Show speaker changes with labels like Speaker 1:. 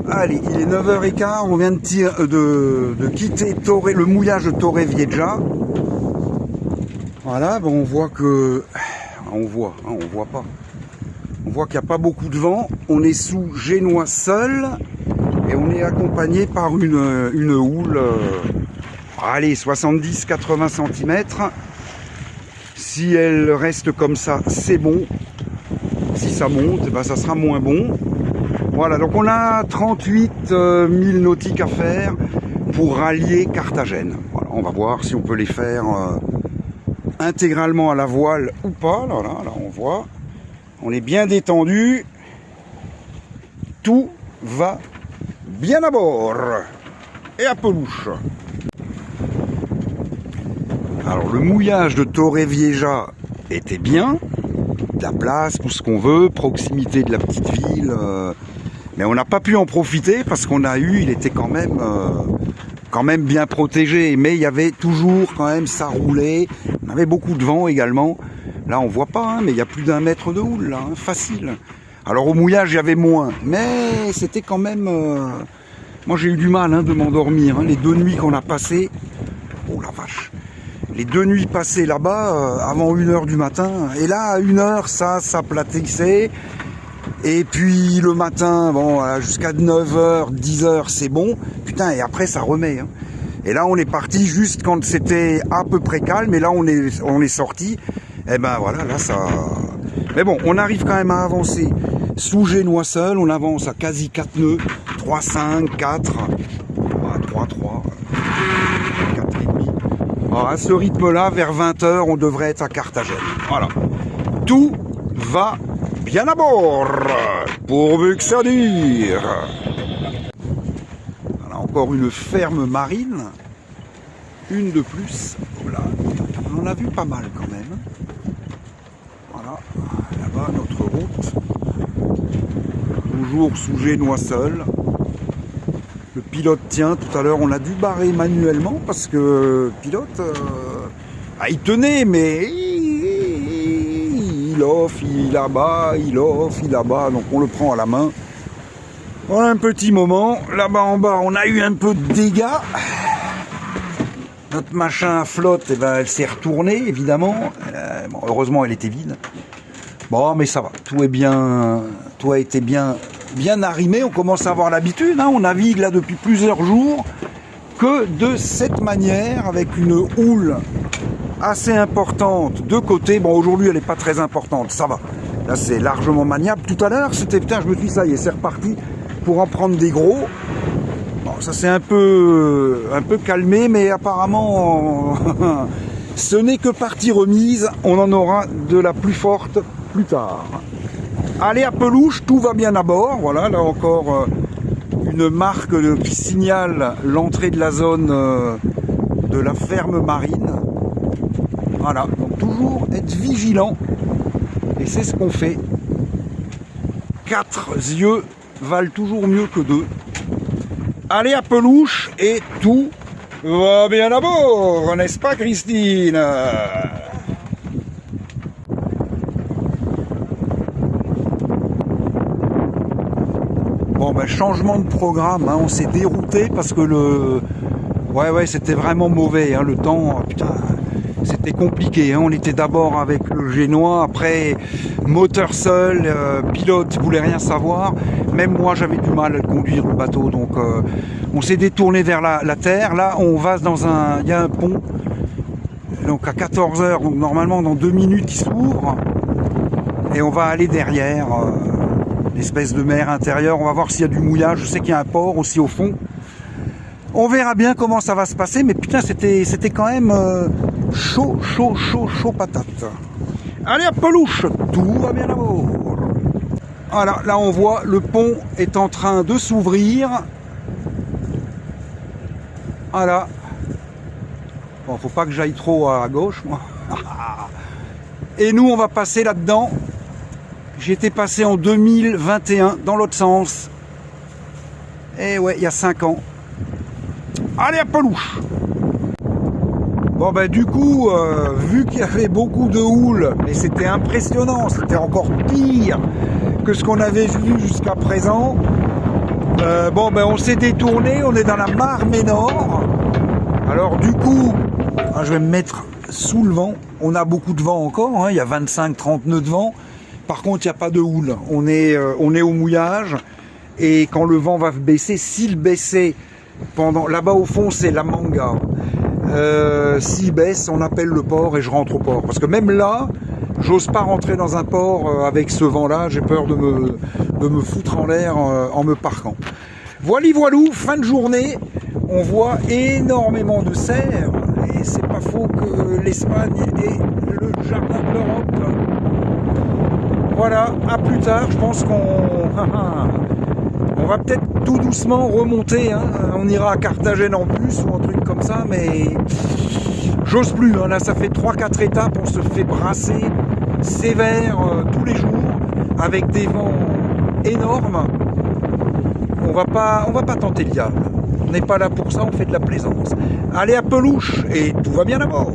Speaker 1: Allez, il est 9h15, on vient de quitter le mouillage de Torrevieja. Voilà, ben on voit que... On voit pas. On voit qu'il n'y a pas beaucoup de vent. On est sous Génois seul et on est accompagné par une houle, allez, 70-80 cm. Si elle reste comme ça, c'est bon. Si ça monte, ben ça sera moins bon. Voilà, donc on a 38 000 nautiques à faire pour rallier Carthagène. Voilà, on va voir si on peut les faire intégralement à la voile ou pas. Là, on voit. On est bien détendu. Tout va bien à bord. Et à pelouche. Alors, le mouillage de Torrevieja était bien. De la place, tout ce qu'on veut, proximité de la petite ville. Mais on n'a pas pu en profiter parce qu'on a eu, il était quand même bien protégé. Mais il y avait toujours quand même, ça roulait. On avait beaucoup de vent également. Là, on voit pas, hein, mais il y a plus d'1 mètre de houle, là, hein, facile. Alors au mouillage, il y avait moins, mais c'était quand même... Moi, j'ai eu du mal de m'endormir. Hein, les 2 nuits qu'on a passées... Oh la vache! Les 2 nuits passées là-bas, avant 1h du matin. Et là, à 1h, ça platissait. Et puis le matin, bon, jusqu'à 9h, 10h, c'est bon. Putain, et après, ça remet. Hein. Et là, on est parti juste quand c'était à peu près calme. Et là, on est sorti. Et ben voilà, là, ça... Mais bon, on arrive quand même à avancer. Sous Génois seul, on avance à quasi 4 nœuds. 3,5, 4, 3,3, 4,5. Alors, à ce rythme-là, vers 20h, on devrait être à Carthagène. Voilà. Tout va bien à bord, pourvu que ça dure. Voilà, encore une ferme marine. Une de plus. Voilà. On en a vu pas mal quand même. Voilà. Là-bas, notre route. Toujours sous Génois seul. Le pilote tient, tout à l'heure on a dû barrer manuellement parce que le pilote, il tenait, mais il offre, il abat, donc on le prend à la main. Voilà un petit moment, là-bas en bas on a eu un peu de dégâts. Notre machin à flotte, elle s'est retournée évidemment, bon, heureusement elle était vide. Bon mais ça va, tout a été bien arrimé, on commence à avoir l'habitude, hein, on navigue là depuis plusieurs jours que de cette manière, avec une houle assez importante de côté. Bon, aujourd'hui elle n'est pas très importante, ça va, là c'est largement maniable. Tout à l'heure c'était, putain, je me suis dit, ça y est, c'est reparti pour en prendre des gros. Bon, ça s'est un peu calmé, mais apparemment ce n'est que partie remise, on en aura de la plus forte plus tard. Allez, à pelouche, tout va bien à bord. Voilà, là encore une marque qui signale l'entrée de la zone de la ferme marine. Voilà, donc toujours être vigilant. Et c'est ce qu'on fait. 4 yeux valent toujours mieux que 2. Allez, à pelouche et tout va bien à bord, n'est-ce pas, Christine? Bon, ben, changement de programme, hein, on s'est dérouté parce que c'était vraiment mauvais, hein, le temps, putain, c'était compliqué, hein, on était d'abord avec le Génois, après moteur seul, pilote voulait rien savoir, même moi j'avais du mal à conduire le bateau, donc on s'est détourné vers la terre. Là on va il y a un pont, donc à 14h, donc normalement dans 2 minutes il s'ouvre, et on va aller derrière, l'espèce de mer intérieure. On va voir s'il y a du mouillage. Je sais qu'il y a un port aussi au fond. On verra bien comment ça va se passer. Mais putain, c'était quand même chaud patate. Allez, à pelouche, tout va bien à bord. Voilà, là on voit le pont est en train de s'ouvrir. Voilà. Bon, faut pas que j'aille trop à gauche, moi. Et nous, on va passer là-dedans. J'étais passé en 2021 dans l'autre sens. Et ouais, il y a 5 ans. Allez, à pelouche. Bon ben du coup, vu qu'il y avait beaucoup de houle, et c'était impressionnant, c'était encore pire que ce qu'on avait vu jusqu'à présent. Bon, ben on s'est détourné, on est dans la Marne Nord. Alors du coup, je vais me mettre sous le vent. On a beaucoup de vent encore, hein, il y a 25-30 nœuds de vent. Par contre, il n'y a pas de houle. On est au mouillage. Et quand le vent va baisser, s'il baissait pendant... Là-bas au fond, c'est la Manga. S'il baisse, on appelle le port et je rentre au port. Parce que même là, j'ose pas rentrer dans un port avec ce vent-là. J'ai peur de me foutre en l'air en me parquant. Voilou, fin de journée. On voit énormément de cerfs. Et c'est pas faux que l'Espagne est le jardin de l'Europe. Voilà, à plus tard. Je pense on va peut-être tout doucement remonter, hein. On ira à Carthagène en plus ou un truc comme ça, mais j'ose plus, hein. Là ça fait 3-4 étapes, on se fait brasser sévère tous les jours avec des vents énormes. On va pas tenter le diable. On n'est pas là pour ça, on fait de la plaisance. Allez à pelouche et tout va bien d'abord.